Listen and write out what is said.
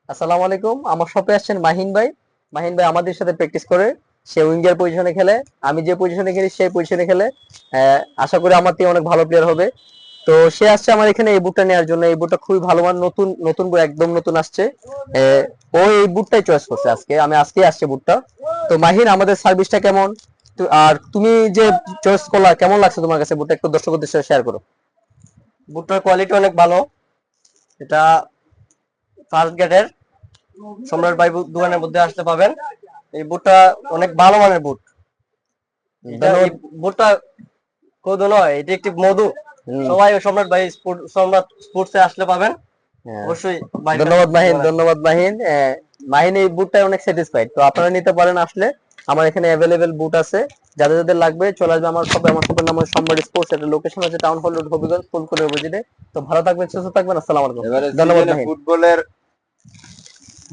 আসসালামু আলাইকুম। আমার শপে আসছেন মাহিন ভাই। মাহিন ভাই আমাদের সাথে প্র্যাকটিস করে। সে উইঙ্গার পজিশনে খেলে, আমি যে পজিশনে খেলি সেই পজিশনে খেলে। আশা করি আমার থেকে অনেক ভালো প্লেয়ার হবে। তো সে আসছে আমার এখানে এই বুটটা নেওয়ার জন্য। এই বুটটা খুবই ভালো মান, নতুন নতুন বুট, একদম নতুন আসছে। ও এই বুটটাই চয়েস করছে আজকে, আমি আজকেই আসছে বুটটা। তো মাহিন, আমাদের সার্ভিসটা কেমন? আর তুমি যে চয়েস করলা, কেমন লাগছে তোমার কাছে বুটটা? একটু দর্শকদের সাথে শেয়ার করো। বুটটার কোয়ালিটি অনেক ভালো। এটা ফার্স্ট গ্রেডের সম্রাট ভাই দোকানের মধ্যে আসতে পাবেন। এই বুটটা অনেক ভালো মানের বুট। এই ধন্যবাদ। বুটটা কদু নয়, এটি একটি মধু। হুম। সবাই ওই সম্রাট স্পোর্টসে আসলে পাবেন। হ্যাঁ। অবশ্যই ভাইয়ের কাছে ধন্যবাদ মাহিন, দোকানে আসবেন। ধন্যবাদ মাহিন। মাহিন এই বুটটাই অনেক স্যাটিসফাইড, তো আপনারা নিতে পারেন আসলে। আমার এখানে অ্যাভেলেবেল বুট আছে। যাদের যাদের লাগবে চলে আসবে আমার শপে। আমার শপের নাম হচ্ছে সম্রাট স্পোর্টস। এটা লোকেশন হচ্ছে টাউন হল রোড, হবিগঞ্জ, ফুলপুরের অপোজিটে। তো ভালো থাকবেন, সুস্থ থাকবেন। আসসালামু আলাইকুম। এবারে ধন্যবাদ সিজনে মাহিন। ফুটবলের